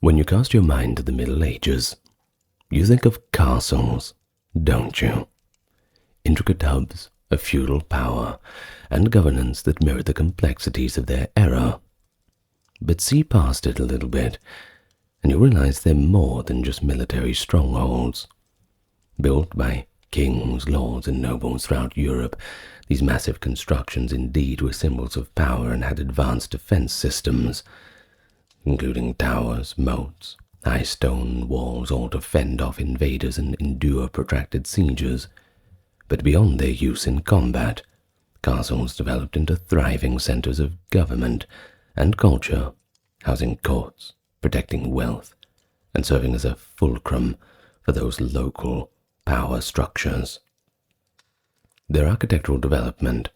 When you cast your mind to the Middle Ages, you think of castles, don't you? Intricate hubs of feudal power and governance that mirror the complexities of their era. But see past it a little bit, and you'll realize they're more than just military strongholds. Built by kings, lords, and nobles throughout Europe, these massive constructions indeed were symbols of power and had advanced defense systems, including towers, moats, high stone walls, all to fend off invaders and endure protracted sieges. But beyond their use in combat, castles developed into thriving centers of government and culture, housing courts, protecting wealth, and serving as a fulcrum for those local power structures. Their architectural development,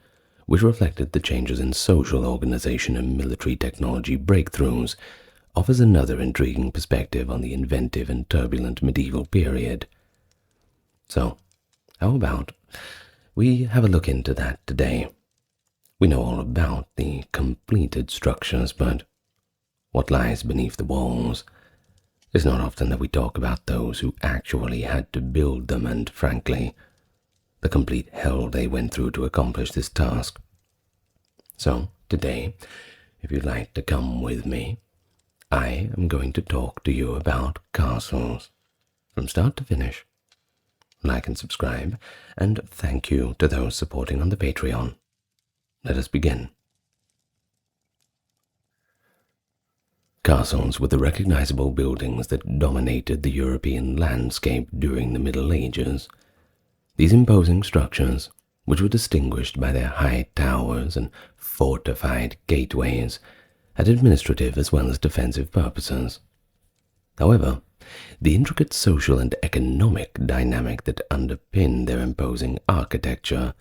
which reflected the changes in social organization and military technology breakthroughs, offers another intriguing perspective on the inventive and turbulent medieval period. So, how about we have a look into that today? We know all about the completed structures, but what lies beneath the walls? It's not often that we talk about those who actually had to build them and, frankly, the complete hell they went through to accomplish this task. So, today, if you'd like to come with me, I am going to talk to you about castles, from start to finish. Like and subscribe, and thank you to those supporting on the Patreon. Let us begin. Castles were the recognizable buildings that dominated the European landscape during the Middle Ages. These imposing structures, which were distinguished by their high towers and fortified gateways, had administrative as well as defensive purposes. However, the intricate social and economic dynamic that underpinned their imposing architecture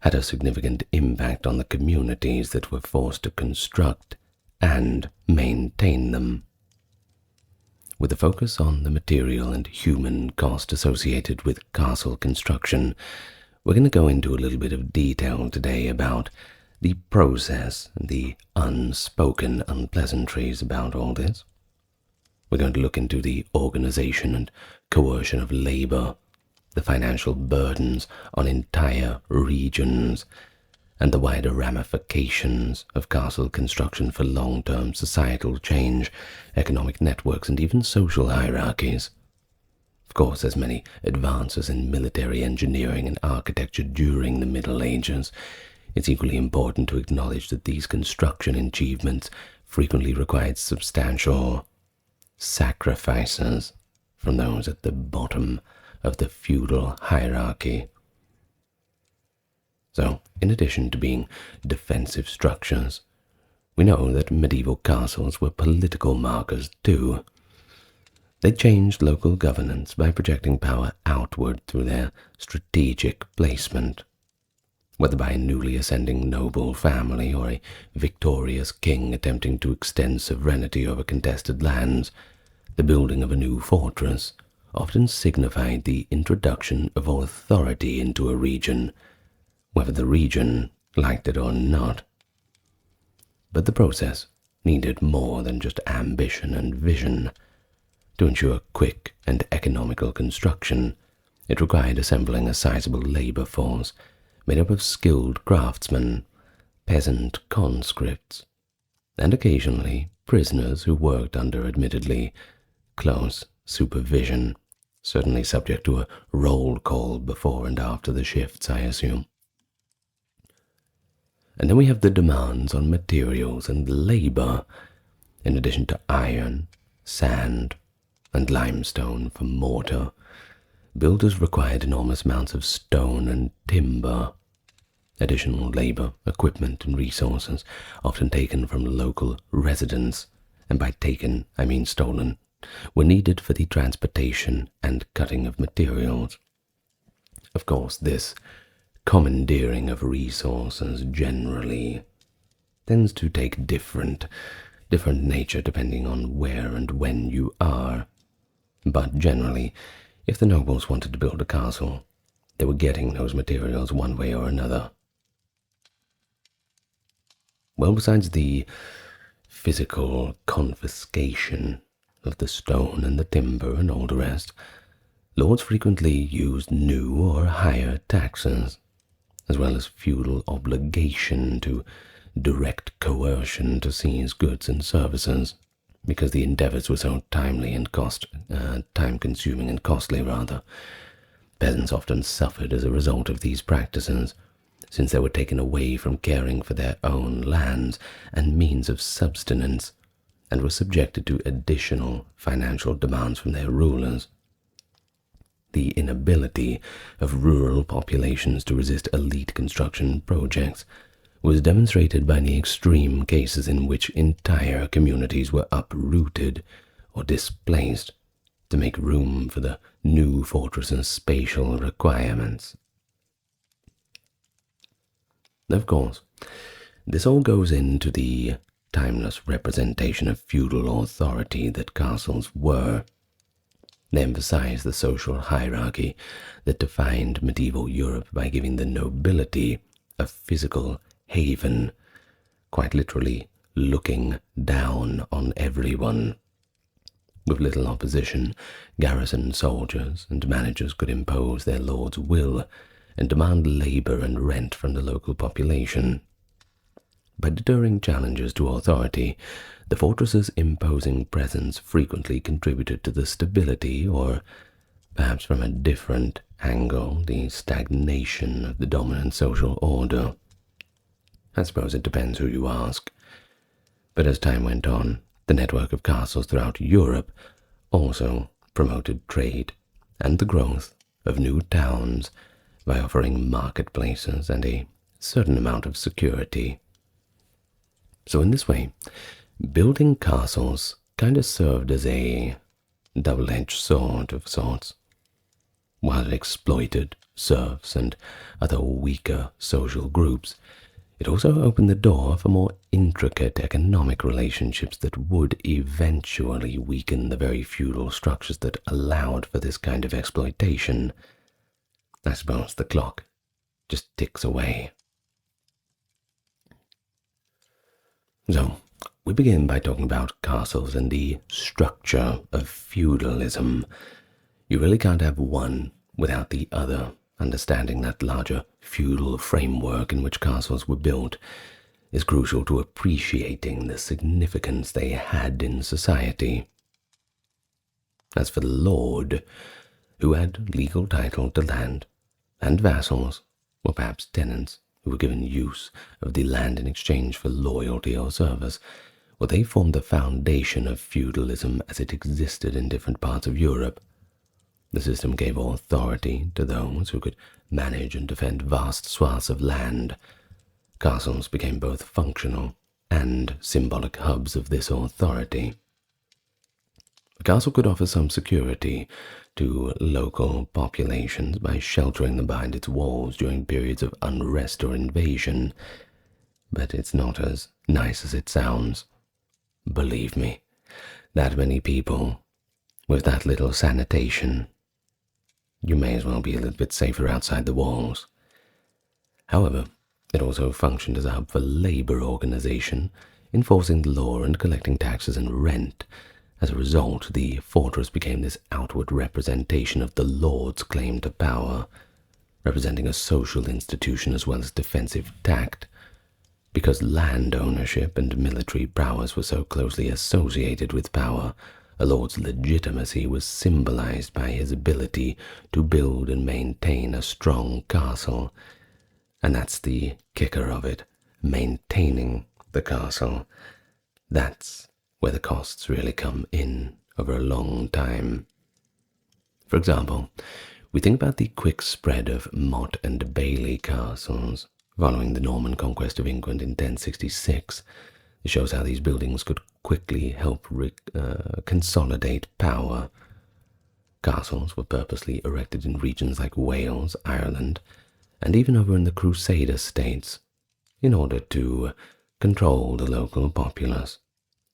had a significant impact on the communities that were forced to construct and maintain them. With a focus on the material and human cost associated with castle construction, we're going to go into a little bit of detail today about the process and the unspoken unpleasantries about all this. We're going to look into the organization and coercion of labor, the financial burdens on entire regions, and the wider ramifications of castle construction for long-term societal change, economic networks, and even social hierarchies. Of course, there's many advances in military engineering and architecture during the Middle Ages. It's equally important to acknowledge that these construction achievements frequently required substantial sacrifices from those at the bottom of the feudal hierarchy. So, in addition to being defensive structures, we know that medieval castles were political markers too. They changed local governance by projecting power outward through their strategic placement. Whether by a newly ascending noble family or a victorious king attempting to extend sovereignty over contested lands, the building of a new fortress often signified the introduction of authority into a region, whether the region liked it or not. But the process needed more than just ambition and vision. To ensure quick and economical construction, it required assembling a sizable labor force made up of skilled craftsmen, peasant conscripts, and occasionally prisoners who worked under admittedly close supervision, certainly subject to a roll call before and after the shifts, I assume. And then we have the demands on materials and labor, in addition to iron, sand, and limestone for mortar. Builders required enormous amounts of stone and timber. Additional labor, equipment, and resources, often taken from local residents, and by taken I mean stolen, were needed for the transportation and cutting of materials. Of course, this commandeering of resources generally tends to take different nature depending on where and when you are. But generally, if the nobles wanted to build a castle, they were getting those materials one way or another. Well, besides the physical confiscation of the stone and the timber and all the rest, lords frequently used new or higher taxes, as well as feudal obligation to direct coercion to seize goods and services, because the endeavors were so timely and time-consuming and costly, rather. Peasants often suffered as a result of these practices, since they were taken away from caring for their own lands and means of subsistence, and were subjected to additional financial demands from their rulers. The inability of rural populations to resist elite construction projects was demonstrated by the extreme cases in which entire communities were uprooted or displaced to make room for the new fortress's spatial requirements. Of course, this all goes into the timeless representation of feudal authority that castles were. They emphasize the social hierarchy that defined medieval Europe by giving the nobility a physical haven, quite literally looking down on everyone. With little opposition, garrison soldiers and managers could impose their lord's will and demand labor and rent from the local population. By deterring challenges to authority, the fortress's imposing presence frequently contributed to the stability, or perhaps from a different angle, the stagnation of the dominant social order. I suppose it depends who you ask. But as time went on, the network of castles throughout Europe also promoted trade and the growth of new towns by offering marketplaces and a certain amount of security. So in this way, building castles kind of served as a double-edged sword of sorts. While it exploited serfs and other weaker social groups, it also opened the door for more intricate economic relationships that would eventually weaken the very feudal structures that allowed for this kind of exploitation. I suppose the clock just ticks away. So, we begin by talking about castles and the structure of feudalism. You really can't have one without the other. Understanding that larger feudal framework in which castles were built is crucial to appreciating the significance they had in society. As for the lord, who had legal title to land, and vassals, or perhaps tenants, who were given use of the land in exchange for loyalty or service, well, they formed the foundation of feudalism as it existed in different parts of Europe. The system gave authority to those who could manage and defend vast swaths of land. Castles became both functional and symbolic hubs of this authority. A castle could offer some security to local populations by sheltering them behind its walls during periods of unrest or invasion, but it's not as nice as it sounds. Believe me, that many people, with that little sanitation, you may as well be a little bit safer outside the walls. However, it also functioned as a hub for labor organization, enforcing the law and collecting taxes and rent. As a result, the fortress became this outward representation of the lord's claim to power, representing a social institution as well as defensive tact. Because land ownership and military prowess were so closely associated with power, a lord's legitimacy was symbolized by his ability to build and maintain a strong castle. And that's the kicker of it, maintaining the castle. That's where the costs really come in over a long time. For example, we think about the quick spread of motte and bailey castles following the Norman conquest of England in 1066. It shows how these buildings could quickly help consolidate power. Castles were purposely erected in regions like Wales, Ireland, and even over in the Crusader states, in order to control the local populace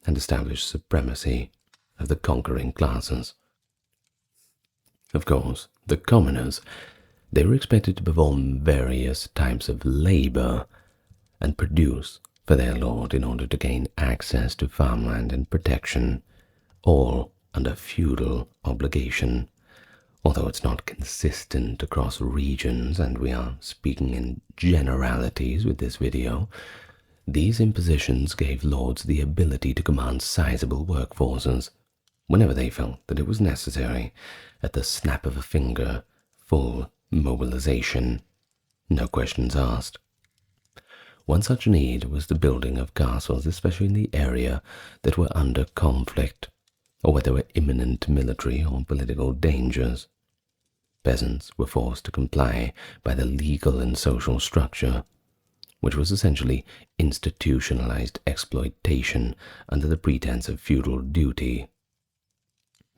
and establish supremacy of the conquering classes. Of course, the commoners, they were expected to perform various types of labor and produce for their lord in order to gain access to farmland and protection, all under feudal obligation. Although it's not consistent across regions, and we are speaking in generalities with this video, these impositions gave lords the ability to command sizable workforces whenever they felt that it was necessary. At the snap of a finger, full mobilization, no questions asked. One such need was the building of castles, especially in the area that were under conflict, or where there were imminent military or political dangers. Peasants were forced to comply by the legal and social structure, which was essentially institutionalized exploitation under the pretense of feudal duty.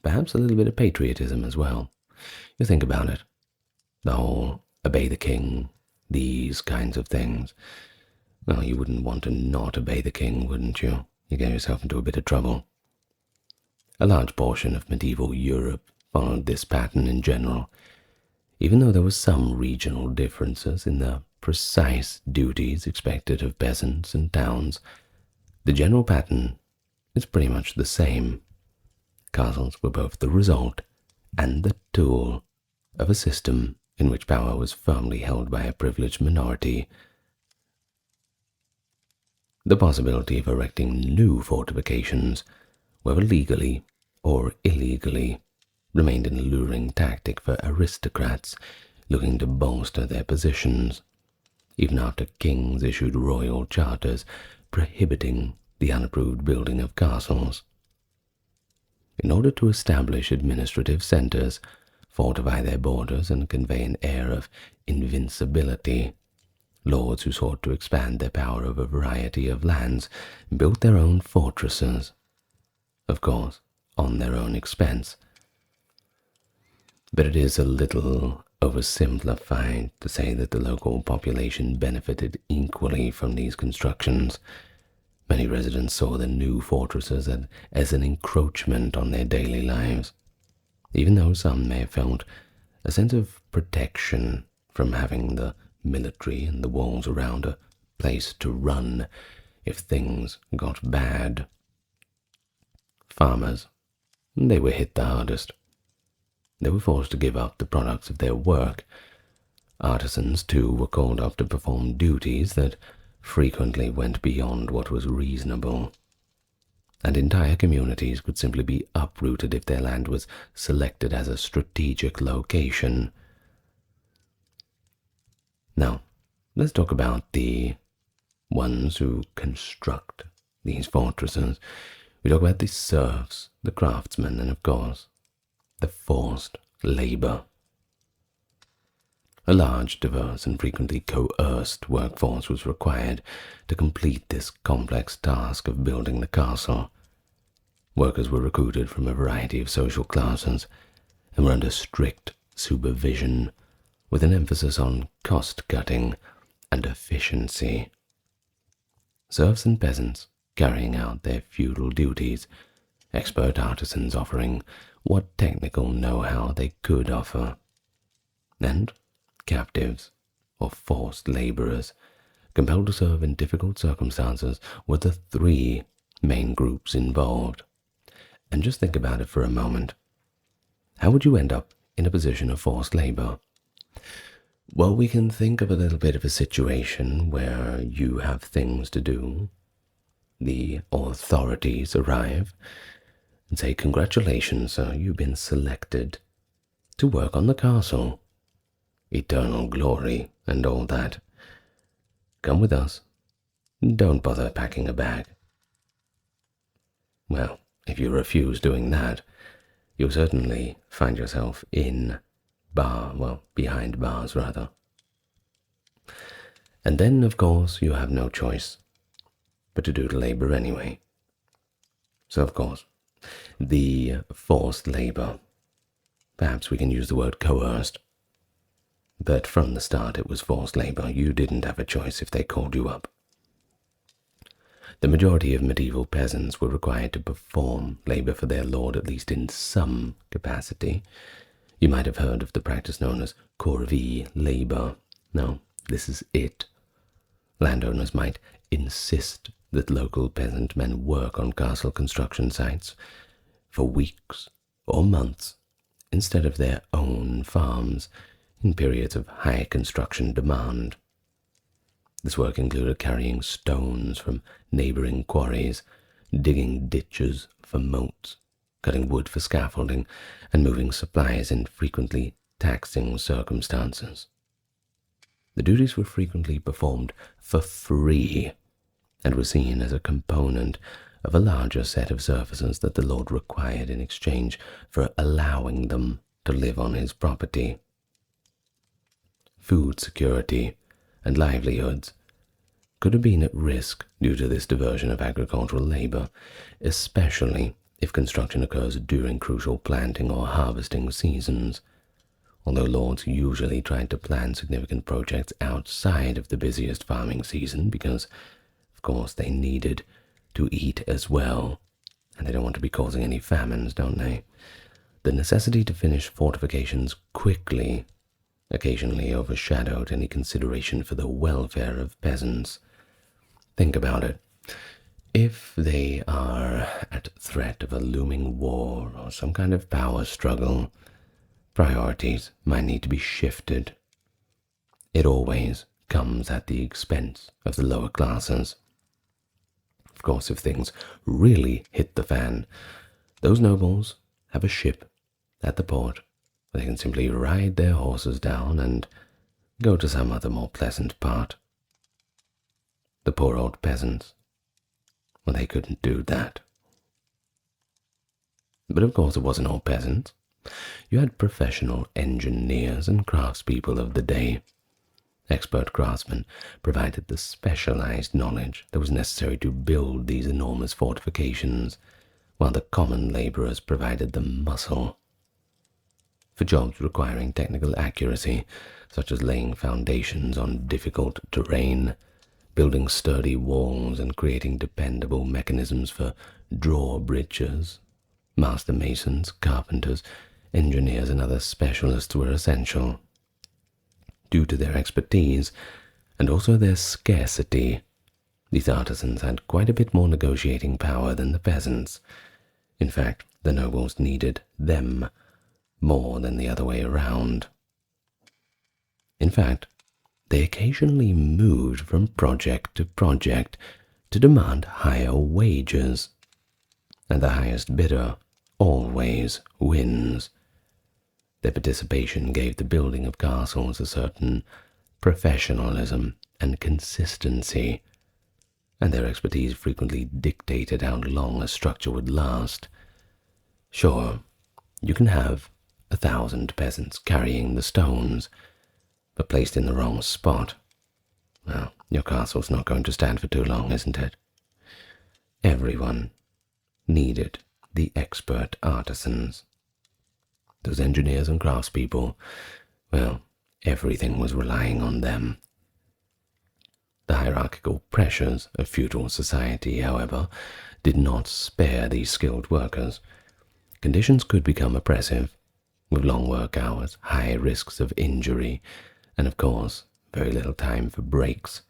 Perhaps a little bit of patriotism as well. You think about it. The whole obey the king, these kinds of things. Well, you wouldn't want to not obey the king, wouldn't you? You get yourself into a bit of trouble. A large portion of medieval Europe followed this pattern in general, even though there were some regional differences in the precise duties expected of peasants and towns. The general pattern is pretty much the same. Castles were both the result and the tool of a system in which power was firmly held by a privileged minority. The possibility of erecting new fortifications, whether legally or illegally, remained an alluring tactic for aristocrats looking to bolster their positions, even after kings issued royal charters prohibiting the unapproved building of castles. In order to establish administrative centers, fortify their borders, and convey an air of invincibility, lords who sought to expand their power over a variety of lands built their own fortresses, of course, on their own expense. But it is a little oversimplified to say that the local population benefited equally from these constructions. Many residents saw the new fortresses as an encroachment on their daily lives, even though some may have felt a sense of protection from having the military and the walls around a place to run if things got bad. Farmers, they were hit the hardest. They were forced to give up the products of their work. Artisans, too, were called up to perform duties that frequently went beyond what was reasonable, and entire communities could simply be uprooted if their land was selected as a strategic location. Now, let's talk about the ones who construct these fortresses. We talk about the serfs, the craftsmen, and of course, the forced labor. A large, diverse, and frequently coerced workforce was required to complete this complex task of building the castle. Workers were recruited from a variety of social classes and were under strict supervision, with an emphasis on cost-cutting and efficiency. Serfs and peasants carrying out their feudal duties, expert artisans offering what technical know-how they could offer, and captives, or forced laborers, compelled to serve in difficult circumstances, were the three main groups involved. And just think about it for a moment. How would you end up in a position of forced labor? Well, we can think of a little bit of a situation where you have things to do. The authorities arrive and say, "Congratulations, sir, you've been selected to work on the castle. Eternal glory and all that. Come with us. Don't bother packing a bag." Well, if you refuse doing that, you'll certainly find yourself behind bars rather. And then, of course, you have no choice but to do the labor anyway. So, of course, the forced labor, perhaps we can use the word coerced, but from the start it was forced labor. You didn't have a choice if they called you up. The majority of medieval peasants were required to perform labor for their lord, at least in some capacity. You might have heard of the practice known as corvée labor. No, this is it. Landowners might insist that local peasant men work on castle construction sites, for weeks or months instead of their own farms in periods of high construction demand. This work included carrying stones from neighboring quarries, digging ditches for moats, cutting wood for scaffolding, and moving supplies in frequently taxing circumstances. The duties were frequently performed for free and were seen as a component of a larger set of services that the lord required in exchange for allowing them to live on his property. Food security and livelihoods could have been at risk due to this diversion of agricultural labor, especially if construction occurs during crucial planting or harvesting seasons. Although lords usually tried to plan significant projects outside of the busiest farming season because, of course, they needed to eat as well, and they don't want to be causing any famines, don't they? The necessity to finish fortifications quickly occasionally overshadowed any consideration for the welfare of peasants. Think about it. If they are at threat of a looming war or some kind of power struggle, priorities might need to be shifted. It always comes at the expense of the lower classes. Of course, if things really hit the fan, those nobles have a ship at the port where they can simply ride their horses down and go to some other more pleasant part. The poor old peasants, well, they couldn't do that. But of course it wasn't all peasants. You had professional engineers and craftspeople of the day. Expert craftsmen provided the specialized knowledge that was necessary to build these enormous fortifications, while the common laborers provided the muscle. For jobs requiring technical accuracy, such as laying foundations on difficult terrain, building sturdy walls, and creating dependable mechanisms for drawbridges, master masons, carpenters, engineers, and other specialists were essential. Due to their expertise and also their scarcity, these artisans had quite a bit more negotiating power than the peasants. In fact, the nobles needed them more than the other way around. In fact, they occasionally moved from project to project to demand higher wages, and the highest bidder always wins. Their participation gave the building of castles a certain professionalism and consistency, and their expertise frequently dictated how long a structure would last. Sure, you can have 1,000 peasants carrying the stones, but placed in the wrong spot, well, your castle's not going to stand for too long, isn't it? Everyone needed the expert artisans. Those engineers and craftspeople, well, everything was relying on them. The hierarchical pressures of feudal society, however, did not spare these skilled workers. Conditions could become oppressive, with long work hours, high risks of injury, and of course, very little time for breaks.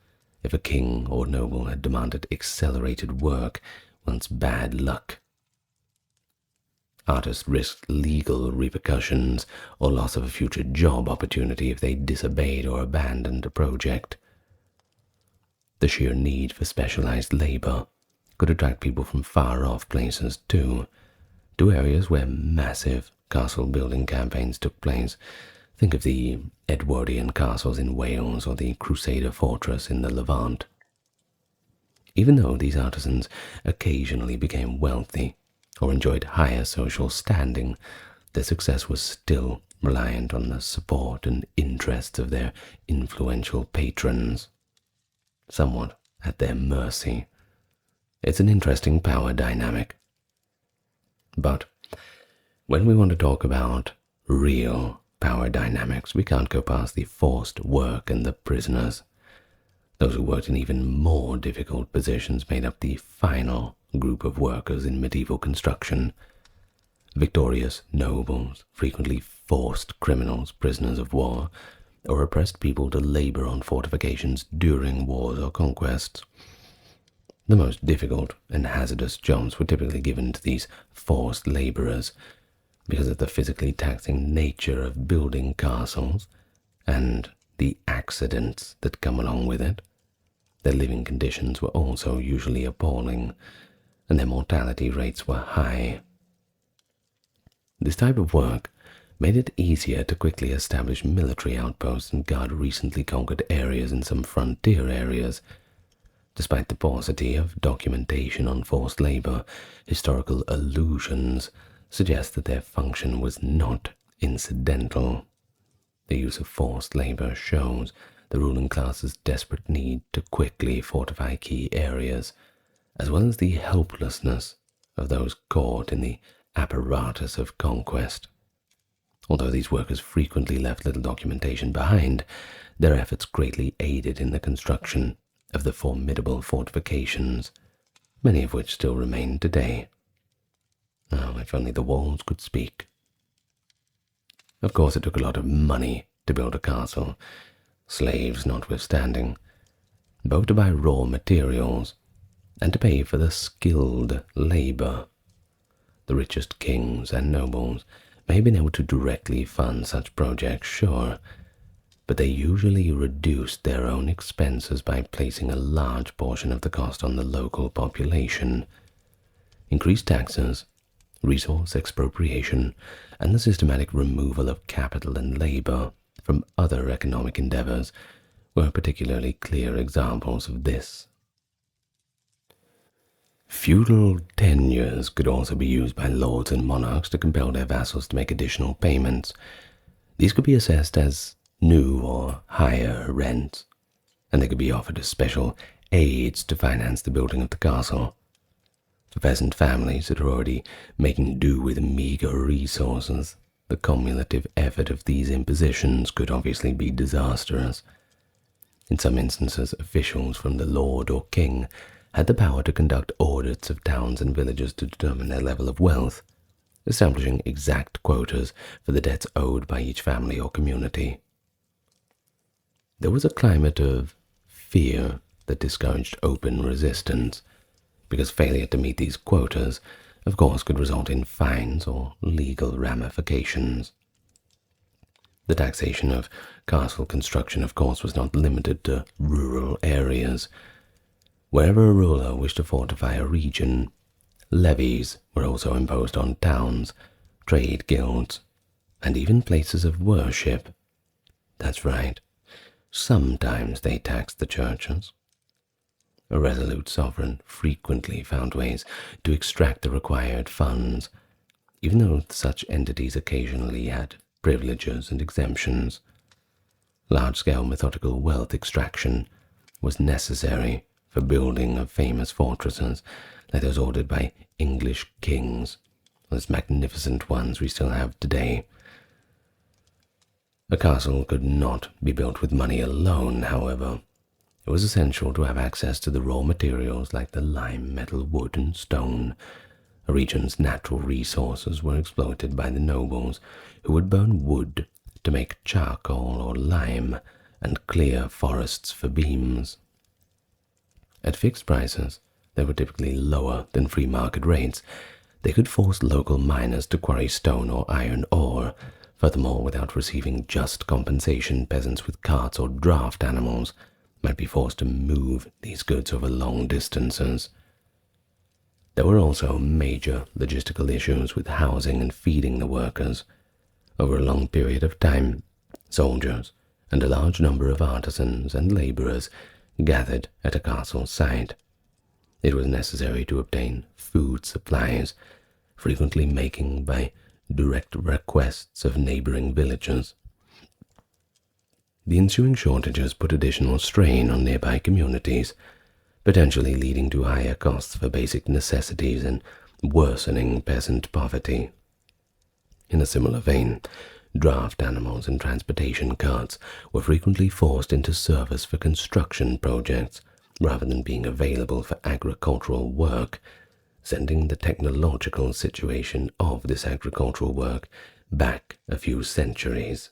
If a king or noble had demanded accelerated work, once bad luck. Artists risked legal repercussions or loss of a future job opportunity if they disobeyed or abandoned a project. The sheer need for specialized labor could attract people from far-off places too, to areas where massive castle-building campaigns took place. Think of the Edwardian castles in Wales or the Crusader fortress in the Levant. Even though these artisans occasionally became wealthy or enjoyed higher social standing, their success was still reliant on the support and interests of their influential patrons, somewhat at their mercy. It's an interesting power dynamic. But when we want to talk about real power dynamics, we can't go past the forced work and the prisoners. Those who worked in even more difficult positions made up the final group of workers in medieval construction. Victorious nobles frequently forced criminals, prisoners of war, or oppressed people to labor on fortifications during wars or conquests. The most difficult and hazardous jobs were typically given to these forced laborers because of the physically taxing nature of building castles and the accidents that come along with it. Their living conditions were also usually appalling, and their mortality rates were high. This type of work made it easier to quickly establish military outposts and guard recently conquered areas in some frontier areas. Despite the paucity of documentation on forced labor, historical allusions suggest that their function was not incidental. The use of forced labor shows the ruling class's desperate need to quickly fortify key areas, as well as the helplessness of those caught in the apparatus of conquest. Although these workers frequently left little documentation behind, their efforts greatly aided in the construction of the formidable fortifications, many of which still remain today. Oh, if only the walls could speak. Of course, it took a lot of money to build a castle, slaves notwithstanding, both to buy raw materials and to pay for the skilled labor. The richest kings and nobles may have been able to directly fund such projects, sure, but they usually reduced their own expenses by placing a large portion of the cost on the local population. Increased taxes, resource expropriation, and the systematic removal of capital and labor from other economic endeavors were particularly clear examples of this. Feudal tenures could also be used by lords and monarchs to compel their vassals to make additional payments. These could be assessed as new or higher rents, and they could be offered as special aids to finance the building of the castle. For peasant families that are already making do with meager resources, the cumulative effort of these impositions could obviously be disastrous. In some instances, officials from the lord or king had the power to conduct audits of towns and villages to determine their level of wealth, establishing exact quotas for the debts owed by each family or community. There was a climate of fear that discouraged open resistance, because failure to meet these quotas, of course, could result in fines or legal ramifications. The taxation of castle construction, of course, was not limited to rural areas. Wherever a ruler wished to fortify a region, levies were also imposed on towns, trade guilds, and even places of worship. That's right. Sometimes they taxed the churches. A resolute sovereign frequently found ways to extract the required funds, even though such entities occasionally had privileges and exemptions. Large-scale methodical wealth extraction was necessary for building of famous fortresses like those ordered by English kings, those magnificent ones we still have today. A castle could not be built with money alone, however. It was essential to have access to the raw materials like the lime, metal, wood, and stone. A region's natural resources were exploited by the nobles, who would burn wood to make charcoal or lime and clear forests for beams. At fixed prices, they were typically lower than free market rates. They could force local miners to quarry stone or iron ore. Furthermore, without receiving just compensation, peasants with carts or draft animals might be forced to move these goods over long distances. There were also major logistical issues with housing and feeding the workers. Over a long period of time, soldiers and a large number of artisans and laborers gathered at a castle site. It was necessary to obtain food supplies, frequently making by direct requests of neighboring villages. The ensuing shortages put additional strain on nearby communities, potentially leading to higher costs for basic necessities and worsening peasant poverty. In a similar vein, draft animals and transportation carts were frequently forced into service for construction projects rather than being available for agricultural work, sending the technological situation of this agricultural work back a few centuries.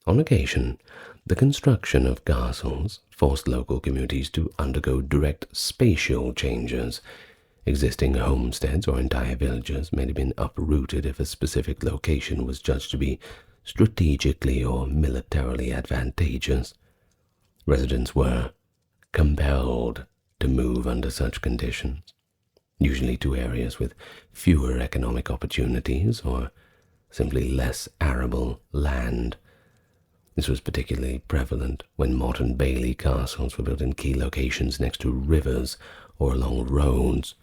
On occasion, The construction of castles forced local communities to undergo direct spatial changes. Existing homesteads or entire villages may have been uprooted if a specific location was judged to be strategically or militarily advantageous. Residents were compelled to move under such conditions, usually to areas with fewer economic opportunities or simply less arable land. This was particularly prevalent when modern bailey castles were built in key locations next to rivers or along roads,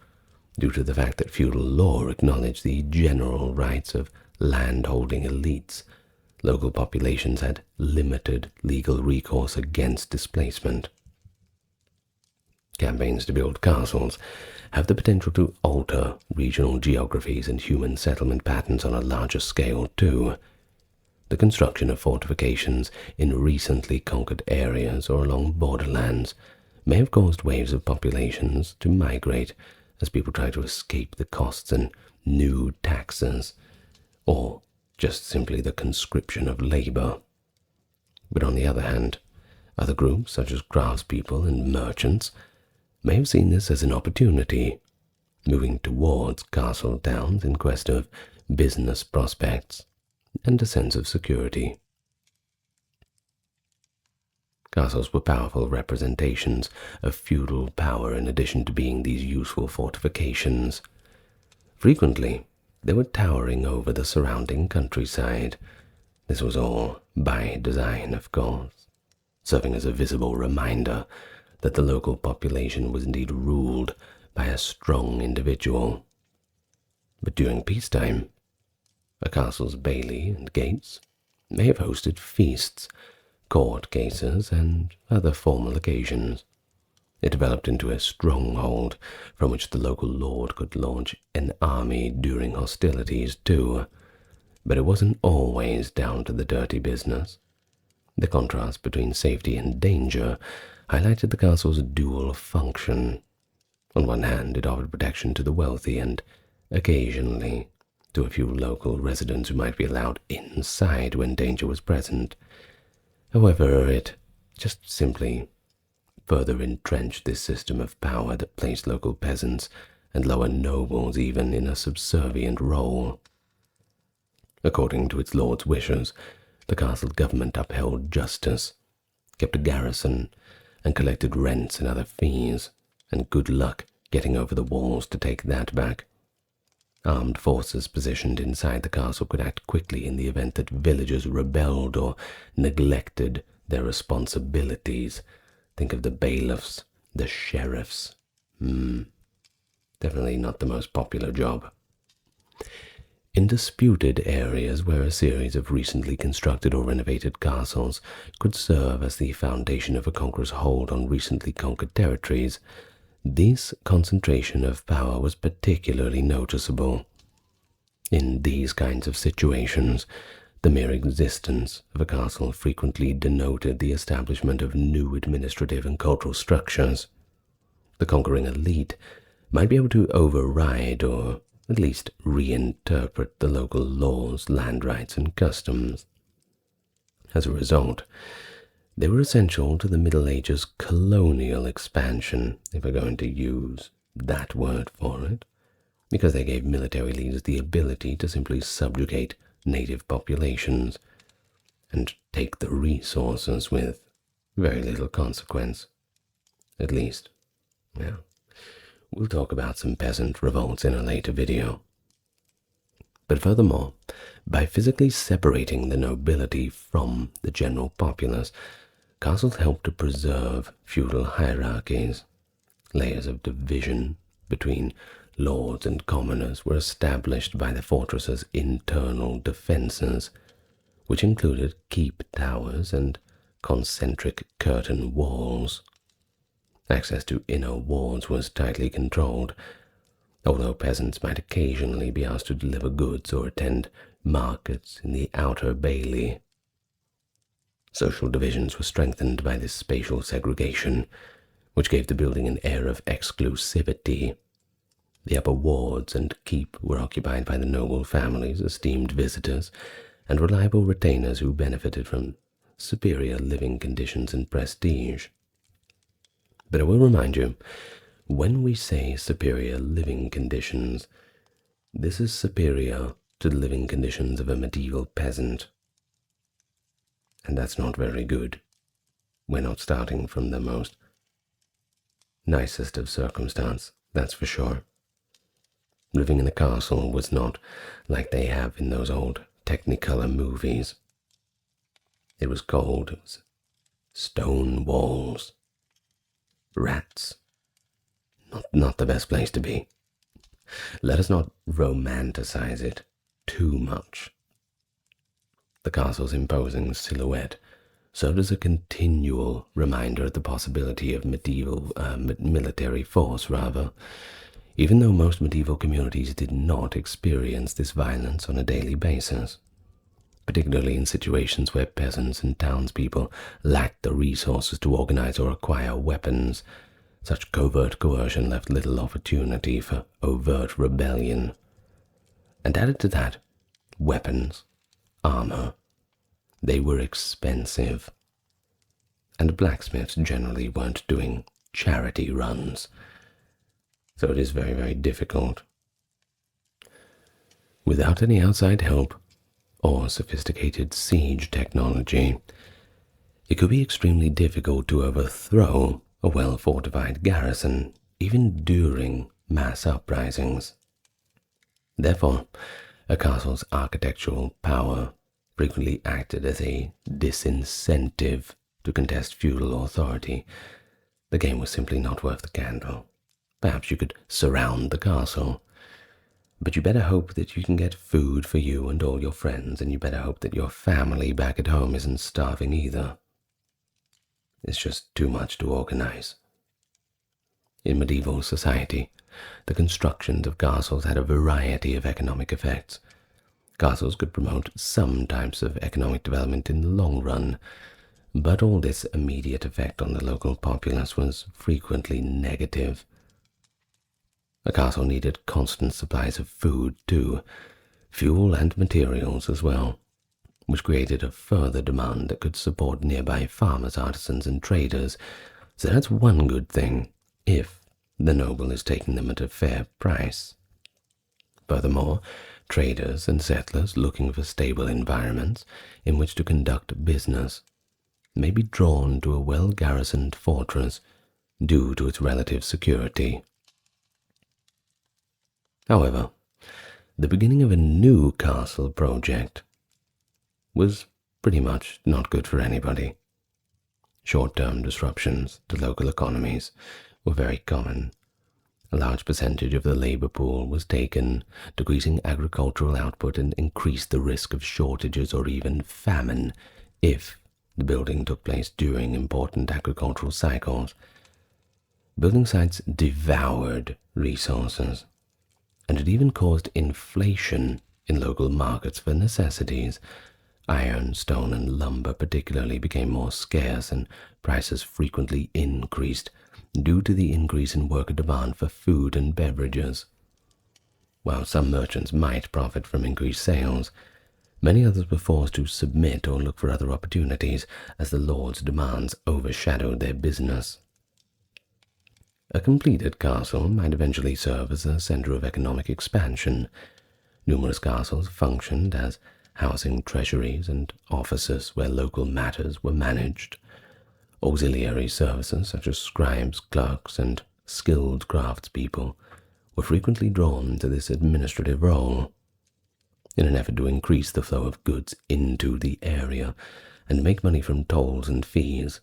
due to the fact that feudal law acknowledged the general rights of land-holding elites. Local populations had limited legal recourse against displacement. Campaigns to build castles have the potential to alter regional geographies and human settlement patterns on a larger scale too. The construction of fortifications in recently conquered areas or along borderlands may have caused waves of populations to migrate as people try to escape the costs and new taxes, or just simply the conscription of labor. But on the other hand, other groups such as craftspeople and merchants may have seen this as an opportunity, moving towards castle towns in quest of business prospects and a sense of security. Castles were powerful representations of feudal power in addition to being these useful fortifications. Frequently, they were towering over the surrounding countryside. This was all by design, of course, serving as a visible reminder that the local population was indeed ruled by a strong individual. But during peacetime, a castle's bailey and gates may have hosted feasts, court cases, and other formal occasions. It developed into a stronghold from which the local lord could launch an army during hostilities too. But it wasn't always down to the dirty business. The contrast between safety and danger highlighted the castle's dual function. On one hand, it offered protection to the wealthy and, occasionally, to a few local residents who might be allowed inside when danger was present. However, it just simply further entrenched this system of power that placed local peasants and lower nobles even in a subservient role. According to its lord's wishes, the castle government upheld justice, kept a garrison, and collected rents and other fees, and good luck getting over the walls to take that back. Armed forces positioned inside the castle could act quickly in the event that villagers rebelled or neglected their responsibilities. Think of the bailiffs, the sheriffs. Definitely not the most popular job. In disputed areas where a series of recently constructed or renovated castles could serve as the foundation of a conqueror's hold on recently conquered territories, this concentration of power was particularly noticeable. In these kinds of situations, the mere existence of a castle frequently denoted the establishment of new administrative and cultural structures. The conquering elite might be able to override or at least reinterpret the local laws, land rights, and customs. As a result, they were essential to the Middle Ages' colonial expansion, if we're going to use that word for it, because they gave military leaders the ability to simply subjugate native populations and take the resources with very little consequence. At least, yeah. We'll talk about some peasant revolts in a later video. But furthermore, by physically separating the nobility from the general populace, castles helped to preserve feudal hierarchies. Layers of division between lords and commoners were established by the fortress's internal defenses, which included keep towers and concentric curtain walls. Access to inner wards was tightly controlled, although peasants might occasionally be asked to deliver goods or attend markets in the outer bailey. Social divisions were strengthened by this spatial segregation, which gave the building an air of exclusivity. The upper wards and keep were occupied by the noble families, esteemed visitors, and reliable retainers who benefited from superior living conditions and prestige. But I will remind you, when we say superior living conditions, this is superior to the living conditions of a medieval peasant. And that's not very good. We're not starting from the most nicest of circumstance, that's for sure. Living in a castle was not like they have in those old Technicolor movies. It was cold, it was stone walls, rats. Not the best place to be. Let us not romanticize it too much. The castle's imposing silhouette served as a continual reminder of the possibility of medieval military force, rather, even though most medieval communities did not experience this violence on a daily basis, particularly in situations where peasants and townspeople lacked the resources to organize or acquire weapons. Such covert coercion left little opportunity for overt rebellion. And added to that, weapons, armor, they were expensive. And blacksmiths generally weren't doing charity runs. So it is very, very difficult. Without any outside help or sophisticated siege technology, it could be extremely difficult to overthrow a well-fortified garrison, even during mass uprisings. Therefore, a castle's architectural power frequently acted as a disincentive to contest feudal authority. The game was simply not worth the candle. Perhaps you could surround the castle, but you better hope that you can get food for you and all your friends, and you better hope that your family back at home isn't starving either. It's just too much to organize. In medieval society, the constructions of castles had a variety of economic effects. Castles could promote some types of economic development in the long run, but all this immediate effect on the local populace was frequently negative. A castle needed constant supplies of food too, fuel and materials as well, which created a further demand that could support nearby farmers, artisans, and traders. So that's one good thing, if the noble is taking them at a fair price. Furthermore, traders and settlers looking for stable environments in which to conduct business may be drawn to a well-garrisoned fortress due to its relative security. However, the beginning of a new castle project was pretty much not good for anybody. Short-term disruptions to local economies were very common. A large percentage of the labor pool was taken, decreasing agricultural output and increased the risk of shortages or even famine if the building took place during important agricultural cycles. Building sites devoured resources, and it even caused inflation in local markets for necessities. Iron, stone, and lumber particularly became more scarce, and prices frequently increased due to the increase in worker demand for food and beverages. While some merchants might profit from increased sales, many others were forced to submit or look for other opportunities as the lord's demands overshadowed their business. A completed castle might eventually serve as a center of economic expansion. Numerous castles functioned as housing treasuries and offices where local matters were managed. Auxiliary services such as scribes, clerks, and skilled craftspeople were frequently drawn to this administrative role. In an effort to increase the flow of goods into the area and make money from tolls and fees,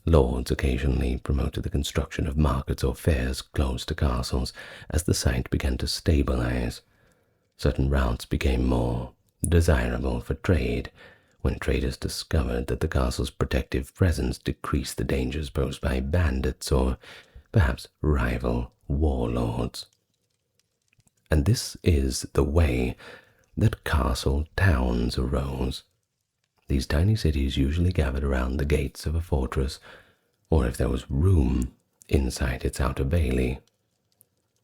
lords occasionally promoted the construction of markets or fairs close to castles. As the site began to stabilize, certain routes became more desirable for trade when traders discovered that the castle's protective presence decreased the dangers posed by bandits or perhaps rival warlords. And this is the way that castle towns arose. These tiny cities usually gathered around the gates of a fortress, or if there was room, inside its outer bailey.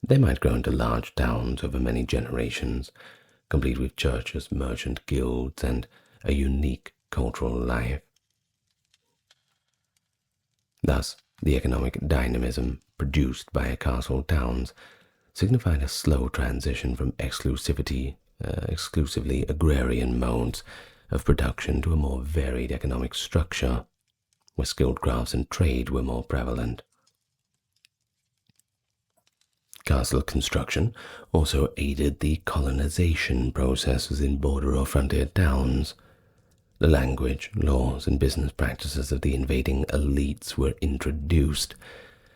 They might grow into large towns over many generations, complete with churches, merchant guilds, and a unique cultural life. Thus, the economic dynamism produced by castle towns signified a slow transition from exclusively agrarian modes of production to a more varied economic structure, where skilled crafts and trade were more prevalent. Castle construction also aided the colonization process within border or frontier towns. The language, laws, and business practices of the invading elites were introduced,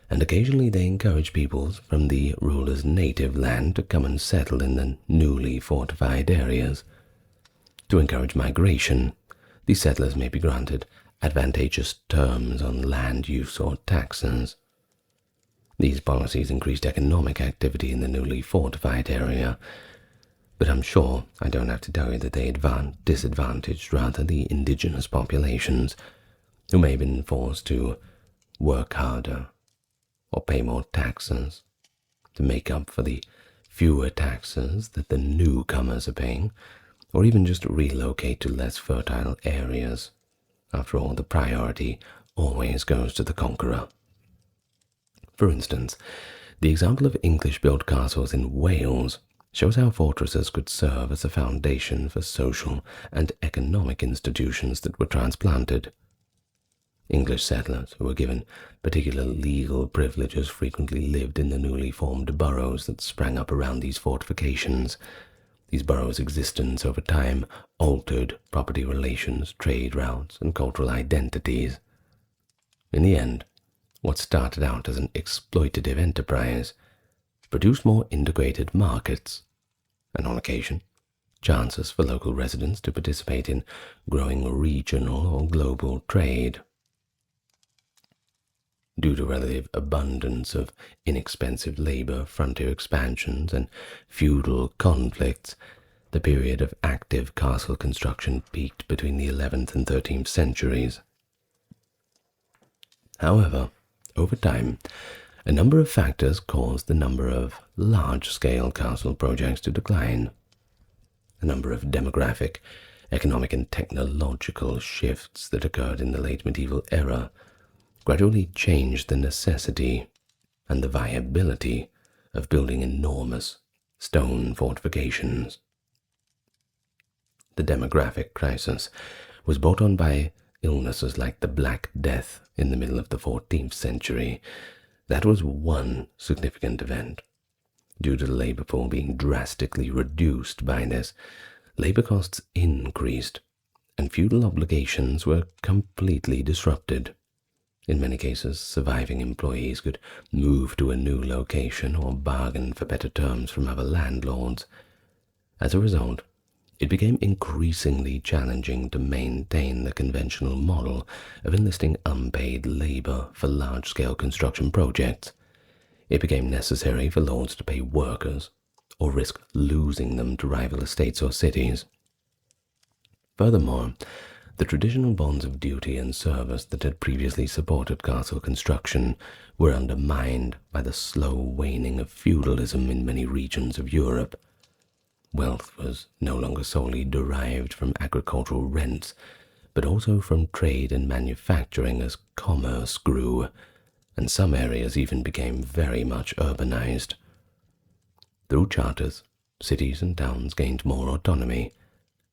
and occasionally they encouraged peoples from the ruler's native land to come and settle in the newly fortified areas. To encourage migration, these settlers may be granted advantageous terms on land use or taxes. These policies increased economic activity in the newly fortified area, but I'm sure I don't have to tell you that they disadvantaged rather the indigenous populations, who may have been forced to work harder or pay more taxes to make up for the fewer taxes that the newcomers are paying, or even just relocate to less fertile areas. After all, the priority always goes to the conqueror. For instance, the example of English-built castles in Wales shows how fortresses could serve as a foundation for social and economic institutions that were transplanted. English settlers who were given particular legal privileges frequently lived in the newly formed boroughs that sprang up around these fortifications. These boroughs' existence over time altered property relations, trade routes, and cultural identities. In the end, what started out as an exploitative enterprise produced more integrated markets, and on occasion, chances for local residents to participate in growing regional or global trade. Due to relative abundance of inexpensive labor, frontier expansions, and feudal conflicts, the period of active castle construction peaked between the 11th and 13th centuries. However, over time, a number of factors caused the number of large-scale castle projects to decline. A number of demographic, economic, and technological shifts that occurred in the late medieval era gradually changed the necessity and the viability of building enormous stone fortifications. The demographic crisis was brought on by illnesses like the Black Death in the middle of the 14th century. That was one significant event. Due to the labor pool being drastically reduced by this, labor costs increased, and feudal obligations were completely disrupted. In many cases, surviving employees could move to a new location or bargain for better terms from other landlords. As a result, it became increasingly challenging to maintain the conventional model of enlisting unpaid labor for large-scale construction projects. It became necessary for lords to pay workers or risk losing them to rival estates or cities. Furthermore, the traditional bonds of duty and service that had previously supported castle construction were undermined by the slow waning of feudalism in many regions of Europe. Wealth was no longer solely derived from agricultural rents, but also from trade and manufacturing as commerce grew, and some areas even became very much urbanized. Through charters, cities and towns gained more autonomy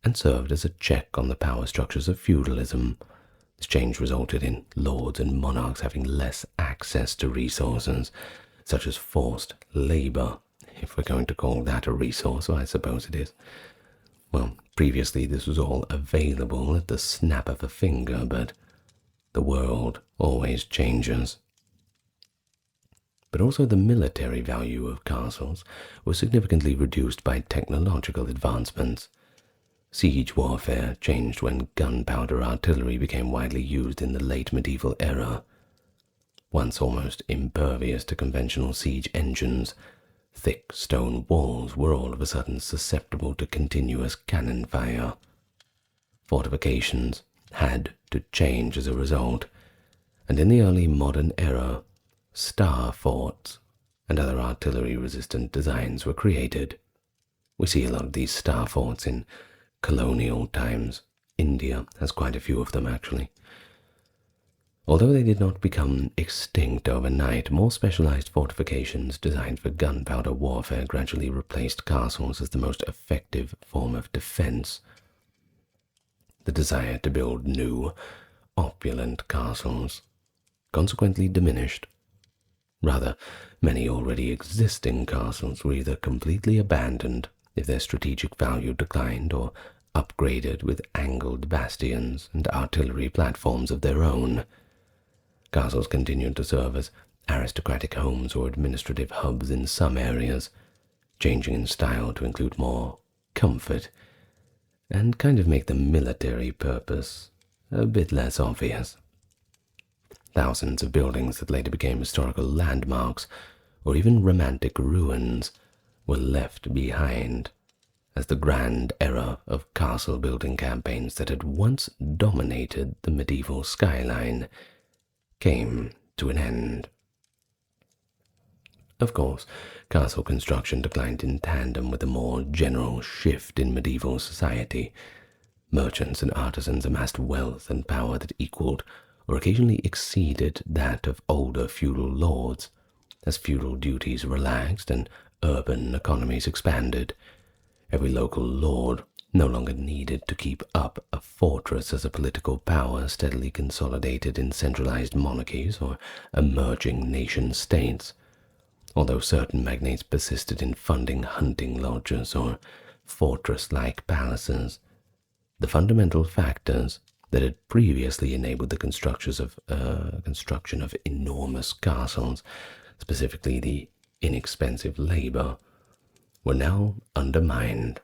and served as a check on the power structures of feudalism. This change resulted in lords and monarchs having less access to resources, such as forced labor, if we're going to call that a resource, I suppose it is. Well, previously this was all available at the snap of a finger, but the world always changes. But also the military value of castles was significantly reduced by technological advancements. Siege warfare changed when gunpowder artillery became widely used in the late medieval era. Once almost impervious to conventional siege engines, thick stone walls were all of a sudden susceptible to continuous cannon fire. Fortifications had to change as a result, and in the early modern era, star forts and other artillery-resistant designs were created. We see a lot of these star forts in colonial times. India has quite a few of them, actually. Although they did not become extinct overnight, more specialized fortifications designed for gunpowder warfare gradually replaced castles as the most effective form of defense. The desire to build new, opulent castles consequently diminished. Rather, many already existing castles were either completely abandoned if their strategic value declined, or upgraded with angled bastions and artillery platforms of their own. Castles continued to serve as aristocratic homes or administrative hubs in some areas, changing in style to include more comfort and kind of make the military purpose a bit less obvious. Thousands of buildings that later became historical landmarks or even romantic ruins were left behind as the grand era of castle building campaigns that had once dominated the medieval skyline came to an end. Of course, castle construction declined in tandem with a more general shift in medieval society. Merchants and artisans amassed wealth and power that equaled or occasionally exceeded that of older feudal lords. As feudal duties relaxed and urban economies expanded, every local lord no longer needed to keep up a fortress as a political power steadily consolidated in centralized monarchies or emerging nation-states. Although certain magnates persisted in funding hunting lodges or fortress-like palaces, the fundamental factors that had previously enabled the construction of enormous castles, specifically the inexpensive labor, were now undermined.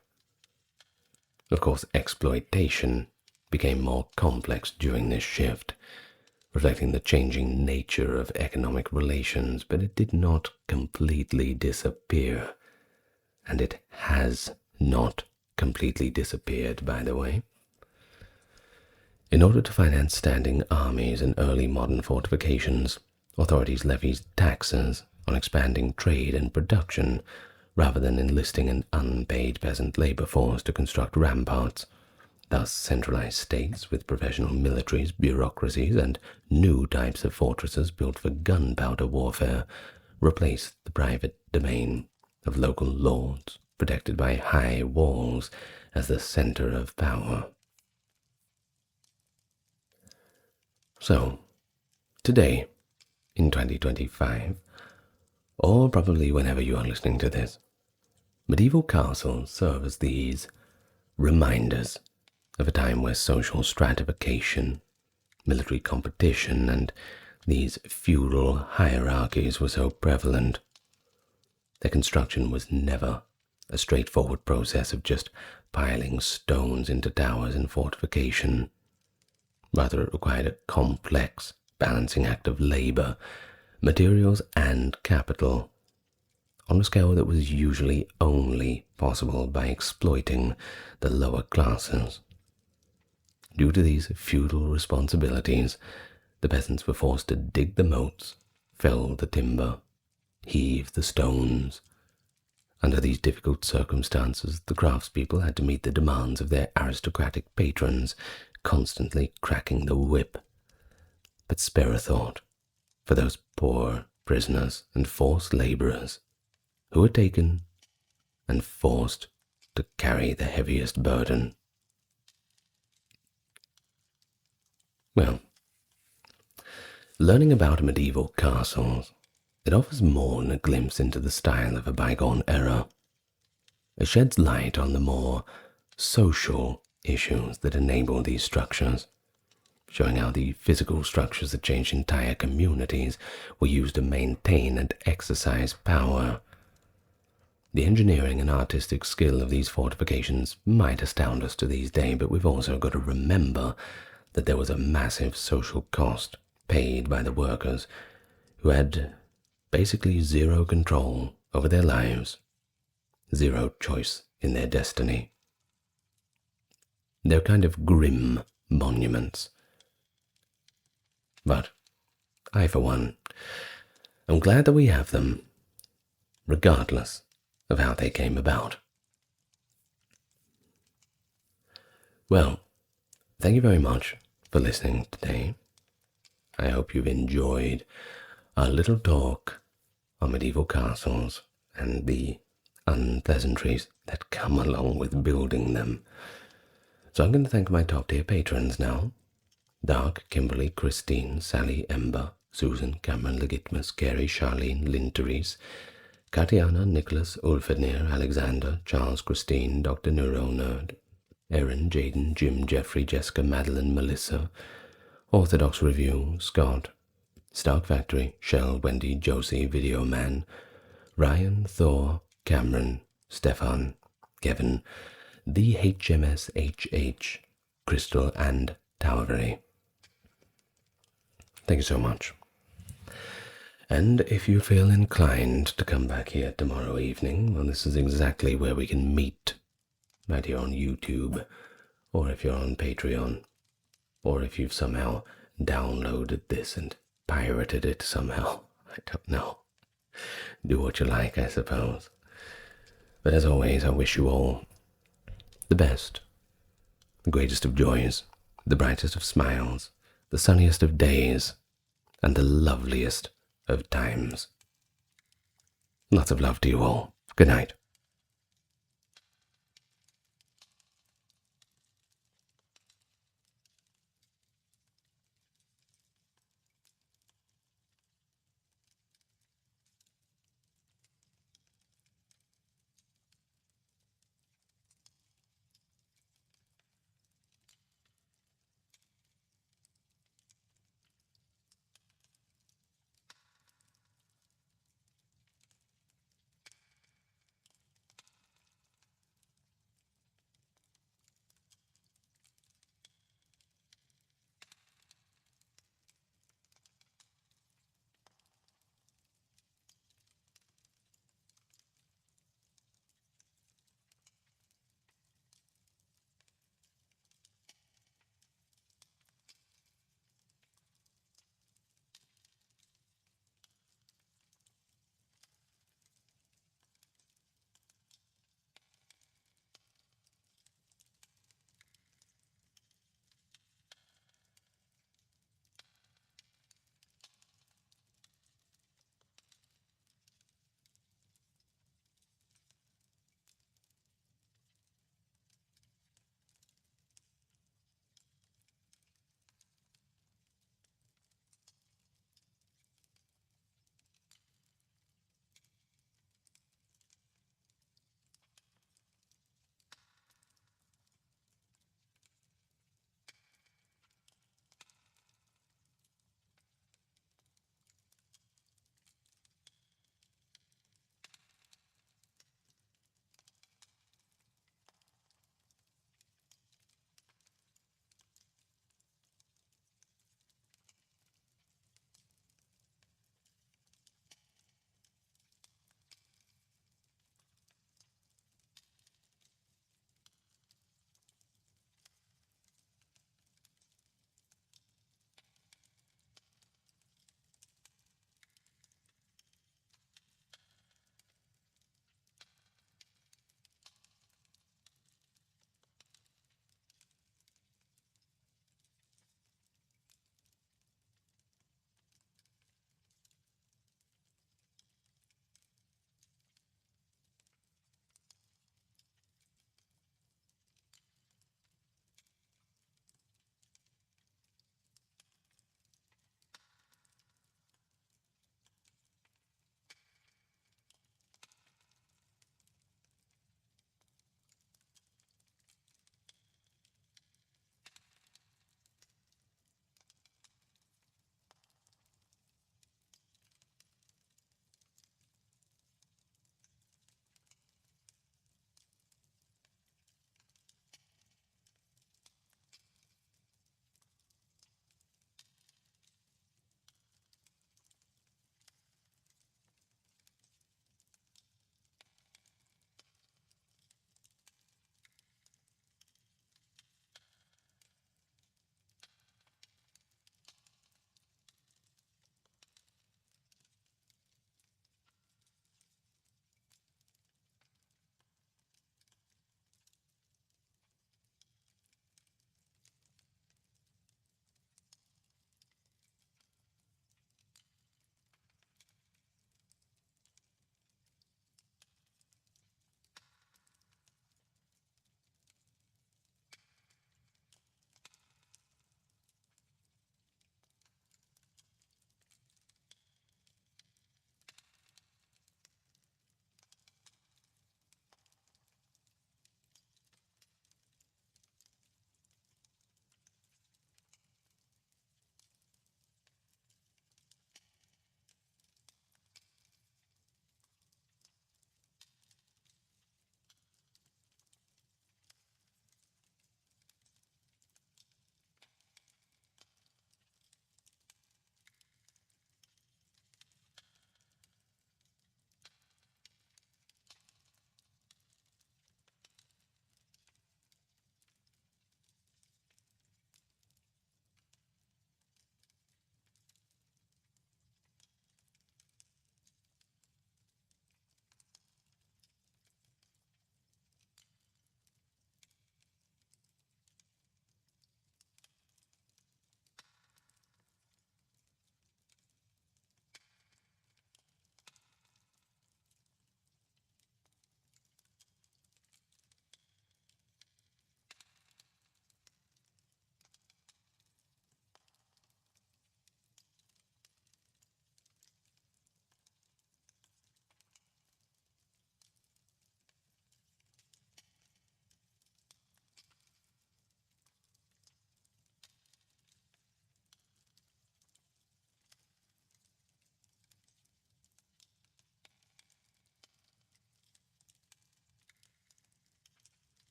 Of course, exploitation became more complex during this shift, reflecting the changing nature of economic relations, but it did not completely disappear. And it has not completely disappeared, by the way. In order to finance standing armies and early modern fortifications, authorities levied taxes on expanding trade and production, rather than enlisting an unpaid peasant labor force to construct ramparts. Thus, centralized states with professional militaries, bureaucracies, and new types of fortresses built for gunpowder warfare replaced the private domain of local lords, protected by high walls, as the center of power. So, today, in 2025, or probably whenever you are listening to this, medieval castles serve as these reminders of a time where social stratification, military competition, and these feudal hierarchies were so prevalent. Their construction was never a straightforward process of just piling stones into towers and fortification. Rather, it required a complex balancing act of labor, materials, and capital, on a scale that was usually only possible by exploiting the lower classes. Due to these feudal responsibilities, the peasants were forced to dig the moats, fell the timber, heave the stones. Under these difficult circumstances, the craftspeople had to meet the demands of their aristocratic patrons, constantly cracking the whip. But spare a thought for those poor prisoners and forced laborers who were taken and forced to carry the heaviest burden. Well, learning about medieval castles, it offers more than a glimpse into the style of a bygone era. It sheds light on the more social issues that enable these structures, showing how the physical structures that changed entire communities were used to maintain and exercise power. The engineering and artistic skill of these fortifications might astound us to these days, but we've also got to remember that there was a massive social cost paid by the workers who had basically zero control over their lives, zero choice in their destiny. They're kind of grim monuments. But I, for one, am glad that we have them, regardless of how they came about. Well, thank you very much for listening today. I hope you've enjoyed our little talk on medieval castles and the unpleasantries that come along with building them. So I'm going to thank my top tier patrons now. Dark, Kimberly, Christine, Sally, Ember, Susan, Cameron, Legitmus, Gary, Charlene, Lynn, Therese, Katiana, Nicholas, Ulfenir, Alexander, Charles, Christine, Dr. Neuro Nerd, Erin, Jaden, Jim, Jeffrey, Jessica, Madeline, Melissa, Orthodox Review, Scott, Stark Factory, Shell, Wendy, Josie, Video Man, Ryan, Thor, Cameron, Stefan, Kevin, the HMSHH, Crystal, and Towery. Thank you so much. And if you feel inclined to come back here tomorrow evening, well, this is exactly where we can meet, right here on YouTube, or if you're on Patreon, or if you've somehow downloaded this and pirated it somehow. I don't know. Do what you like, I suppose. But as always, I wish you all the best, the greatest of joys, the brightest of smiles, the sunniest of days, and the loveliest of times. Lots of love to you all. Good night.